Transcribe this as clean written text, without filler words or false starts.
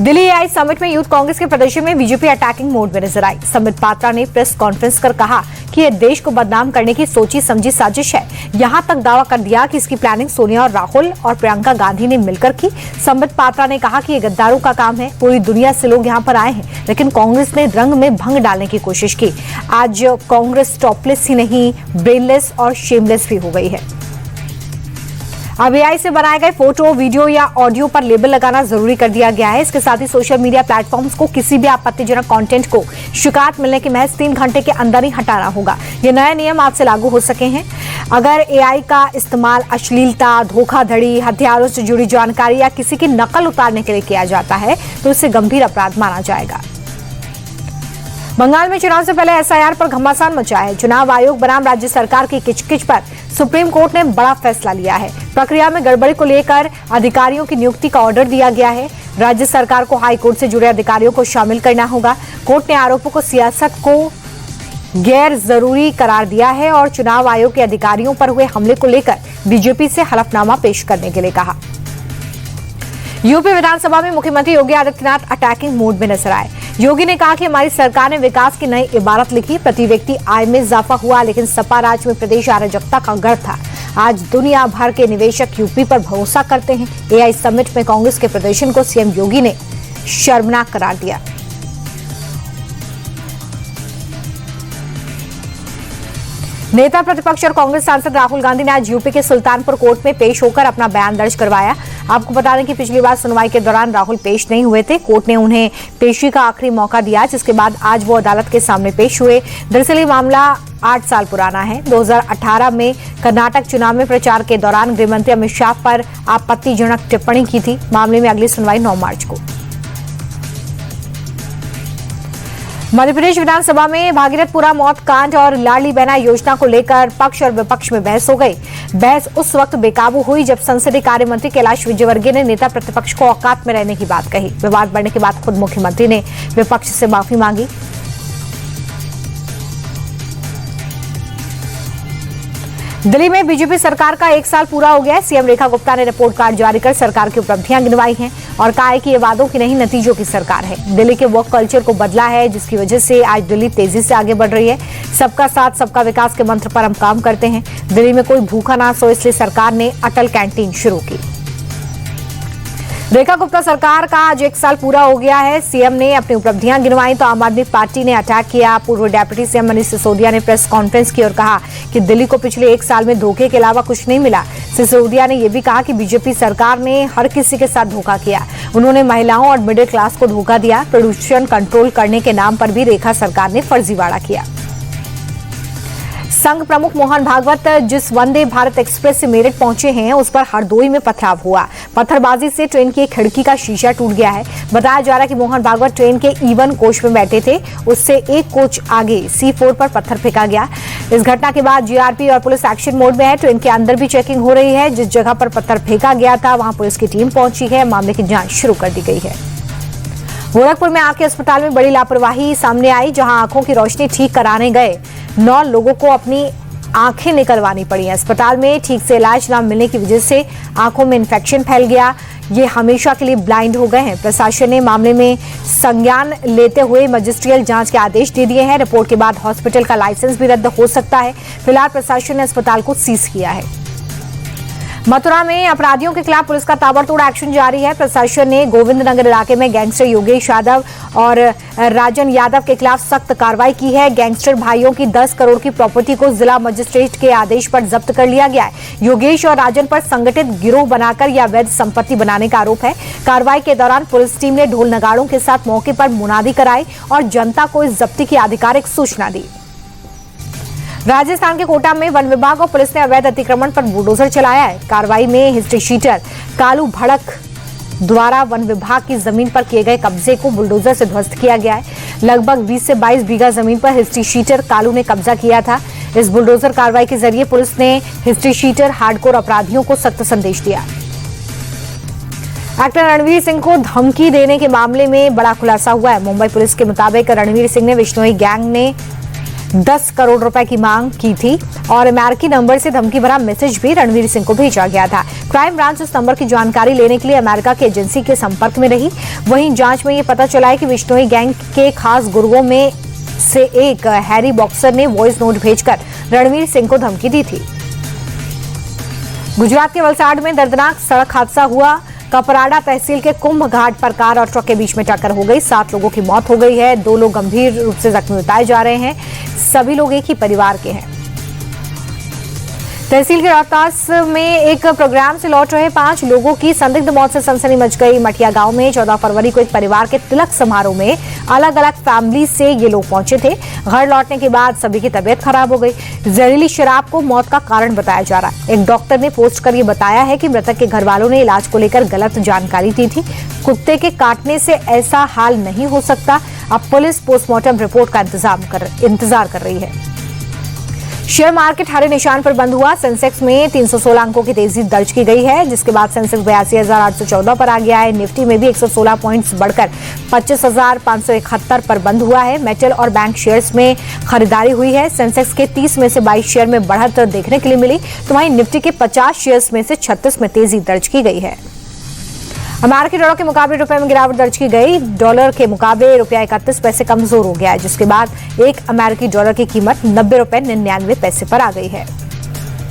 Delhi AI summit में youth Congress के प्रदर्शन में बीजेपी अटैकिंग मोड में नजर आई। संबित पात्रा ने प्रेस कॉन्फ्रेंस कर कहा कि यह देश को बदनाम करने की सोची समझी साजिश है। यहां तक दावा कर दिया कि इसकी प्लानिंग सोनिया और राहुल और प्रियंका गांधी ने मिलकर की। संबित पात्रा ने कहा कि ये गद्दारों का काम है। पूरी दुनिया से लोग यहां पर आए हैं, लेकिन कांग्रेस ने रंग में भंग डालने की कोशिश की। आज कांग्रेस टॉपलेस ही नहीं, ब्रेनलेस और शेमलेस भी हो गई है। अब एआई से बनाए गए फोटो, वीडियो या ऑडियो पर लेबल लगाना जरूरी कर दिया गया है। इसके साथ ही सोशल मीडिया प्लेटफॉर्म्स को किसी भी आपत्तिजनक कंटेंट को शिकायत मिलने के महज 3 घंटे के अंदर ही हटाना होगा। ये नए नियम आज से लागू हो सके हैं। अगर एआई का इस्तेमाल अश्लीलता, धोखाधड़ी, हथियारों से जुड़ी जानकारी या किसी की नकल उतारने के लिए किया जाता है तो इसे गंभीर अपराध माना जाएगा। बंगाल में चुनाव से पहले एसआईआर पर घमासान मचा है। चुनाव आयोग बनाम राज्य सरकार की किचकिच पर सुप्रीम कोर्ट ने बड़ा फैसला लिया है। प्रक्रिया में गड़बड़ी को लेकर अधिकारियों की नियुक्ति का ऑर्डर दिया गया है। राज्य सरकार को हाई कोर्ट से जुड़े अधिकारियों को शामिल करना होगा। कोर्ट ने आरोपों को सियासत को गैर जरूरी करार दिया है और चुनाव आयोग के अधिकारियों पर हुए हमले को लेकर बीजेपी से हलफनामा पेश करने के लिए कहा। यूपी विधानसभा में मुख्यमंत्री योगी आदित्यनाथ अटैकिंग मोड में नजर आए। योगी ने कहा कि हमारी सरकार ने विकास की नई इबारत लिखी। प्रति व्यक्ति आय में इजाफा हुआ, लेकिन सपा राज में प्रदेश अराजकता का गढ़ था। आज दुनिया भर के निवेशक यूपी पर भरोसा करते हैं। एआई समिट में कांग्रेस के प्रदर्शन को सीएम योगी ने शर्मनाक करार दिया। नेता प्रतिपक्ष और कांग्रेस सांसद राहुल गांधी ने आज यूपी के सुल्तानपुर कोर्ट में पेश होकर अपना बयान दर्ज करवाया। आपको बता दें कि पिछली बार सुनवाई के दौरान राहुल पेश नहीं हुए थे। कोर्ट ने उन्हें पेशी का आखिरी मौका दिया, जिसके बाद आज वो अदालत के सामने पेश हुए। दरअसल ये मामला 8 साल पुराना है। 2018 में कर्नाटक चुनाव में प्रचार के दौरान गृहमंत्री अमित शाह पर आपत्तिजनक टिप्पणी की थी। मामले में अगली सुनवाई 9 मार्च को। मध्य प्रदेश विधानसभा में भागीरथपुरा मौत कांड और लाडली बहना योजना को लेकर पक्ष और विपक्ष में बहस हो गई। बहस उस वक्त बेकाबू हुई जब संसदीय कार्य मंत्री कैलाश विजयवर्गीय ने नेता प्रतिपक्ष को औकात में रहने की बात कही। विवाद बढ़ने के बाद खुद मुख्यमंत्री ने विपक्ष से माफी मांगी। दिल्ली में बीजेपी सरकार का 1 साल पूरा हो गया है। सीएम रेखा गुप्ता ने रिपोर्ट कार्ड जारी कर सरकार की उपलब्धियां गिनवाई हैं और कहा है कि ये वादों की नहीं, नतीजों की सरकार है। दिल्ली के वर्क कल्चर को बदला है, जिसकी वजह से आज दिल्ली तेजी से आगे बढ़ रही है। सबका साथ सबका विकास के मंत्र पर हम काम करते हैं। दिल्ली में कोई भूखा ना सो, इसलिए सरकार ने अटल कैंटीन शुरू की। रेखा गुप्ता सरकार का आज 1 साल पूरा हो गया है। सीएम ने अपनी उपलब्धियां गिनवाई तो आम आदमी पार्टी ने अटैक किया। पूर्व डिप्टी सीएम मनीष सिसोदिया ने प्रेस कॉन्फ्रेंस की और कहा कि दिल्ली को पिछले 1 साल में धोखे के अलावा कुछ नहीं मिला। सिसोदिया ने यह भी कहा कि बीजेपी सरकार ने हर किसी के साथ धोखा किया। उन्होंने महिलाओं और मिडिल क्लास को धोखा दिया। प्रदूषण कंट्रोल करने के नाम पर भी रेखा सरकार ने फर्जीवाड़ा किया। संघ प्रमुख मोहन भागवत जिस वंदे भारत एक्सप्रेस से मेरठ पहुंचे हैं, उस पर हरदोई में पथराव हुआ। पत्थरबाजी से ट्रेन की एक खिड़की का शीशा टूट गया है। बताया जा रहा है कि मोहन भागवत ट्रेन के E1 कोच में बैठे थे। उससे एक कोच आगे C4 पर पत्थर फेंका गया। इस घटना के बाद जीआरपी और पुलिस एक्शन मोड में है। ट्रेन के अंदर भी चेकिंग हो रही है। जिस जगह पर पत्थर फेंका गया था वहां पुलिस की टीम पहुंची है। मामले की जांच शुरू कर दी गई है। गोरखपुर में आंख के अस्पताल में बड़ी लापरवाही सामने आई, जहां आंखों की रोशनी ठीक कराने गए 9 लोगों को अपनी आंखें निकलवानी पड़ी। अस्पताल में ठीक से इलाज न मिलने की वजह से आंखों में इन्फेक्शन फैल गया। ये हमेशा के लिए ब्लाइंड हो गए हैं। प्रशासन ने मामले में संज्ञान लेते हुए मजिस्ट्रियल जांच के आदेश दे दिए हैं। रिपोर्ट के बाद हॉस्पिटल का लाइसेंस भी रद्द हो सकता है। फिलहाल प्रशासन ने अस्पताल को सीज किया है। मथुरा में अपराधियों के खिलाफ पुलिस का ताबड़तोड़ एक्शन जारी है। प्रशासन ने गोविंद नगर इलाके में गैंगस्टर योगेश यादव और राजन यादव के खिलाफ सख्त कार्रवाई की है। गैंगस्टर भाइयों की 10 करोड़ की प्रॉपर्टी को जिला मजिस्ट्रेट के आदेश पर जब्त कर लिया गया है। योगेश और राजन पर संगठित गिरोह बनाकर या अवैध संपत्ति बनाने का आरोप है। कार्रवाई के दौरान पुलिस टीम ने ढोल नगाड़ों के साथ मौके पर मुनादी कराई और जनता को इस जब्ती की आधिकारिक सूचना दी। राजस्थान के कोटा में वन विभाग और पुलिस ने अवैध अतिक्रमण पर बुलडोजर चलाया है। कार्रवाई में हिस्ट्री शीटर कालू भड़क द्वारा वन विभाग की जमीन पर किए गए कब्जे को बुलडोजर से ध्वस्त किया गया है। लगभग 20 से 22 बीघा जमीन पर हिस्ट्री शीटर कालू ने कब्जा किया था। इस बुलडोजर कार्रवाई के जरिए पुलिस ने हिस्ट्री शीटर हार्डकोर अपराधियों को सख्त संदेश दिया। एक्टर रणवीर सिंह को धमकी देने के मामले में बड़ा खुलासा हुआ है। मुंबई पुलिस के मुताबिक रणवीर सिंह ने विश्नोई गैंग ने 10 करोड़ रुपए की मांग की थी और अमेरिकी नंबर से धमकी भरा मैसेज भी रणवीर सिंह को भेजा गया था। क्राइम ब्रांच इस नंबर की जानकारी लेने के लिए अमेरिका की एजेंसी के संपर्क में रही। वहीं जांच में ये पता चला है कि बिश्नोई गैंग के खास गुर्गों में से एक हैरी बॉक्सर ने वॉइस नोट भेजकर रणवीर सिंह को धमकी दी थी। गुजरात के वलसाड में दर्दनाक सड़क हादसा हुआ। कपराड़ा तहसील के कुंभ घाट पर कार और ट्रक के बीच में टक्कर हो गई। 7 लोगों की मौत हो गई है। 2 लोग गंभीर रूप से जख्मी बताए जा रहे हैं। सभी लोग एक ही परिवार के हैं। तहसील के रोहतास में एक प्रोग्राम से लौट रहे 5 लोगों की संदिग्ध मौत से सनसनी मच गई। मठिया गांव में 14 फरवरी को एक परिवार के तिलक समारोह में अलग अलग फैमिली से ये लोग पहुंचे थे। घर लौटने के बाद सभी की तबीयत खराब हो गई। जहरीली शराब को मौत का कारण बताया जा रहा है। एक डॉक्टर ने पोस्ट कर ये बताया है कि मृतक के घर वालों ने इलाज को लेकर गलत जानकारी दी थी। कुत्ते के काटने से ऐसा हाल नहीं हो सकता। अब पुलिस पोस्टमार्टम रिपोर्ट का इंतजार कर रही है। शेयर मार्केट हरे निशान पर बंद हुआ। सेंसेक्स में 316 अंकों की तेजी दर्ज की गई है, जिसके बाद सेंसेक्स 82,814 पर आ गया है। निफ्टी में भी 116 पॉइंट्स बढ़कर 25,571 पर बंद हुआ है। मेटल और बैंक शेयर्स में खरीदारी हुई है। सेंसेक्स के 30 में से 22 शेयर में बढ़त देखने के लिए मिली, तो वहीं निफ्टी के 50 शेयर्स में से 36 में तेजी दर्ज की गई है। अमेरिकी डॉलर के मुकाबले रुपए में गिरावट दर्ज की गई। डॉलर के मुकाबले रुपया 31 पैसे कमजोर हो गया है, जिसके बाद एक अमेरिकी डॉलर की कीमत 90 रुपए 99 पैसे पर आ गई है।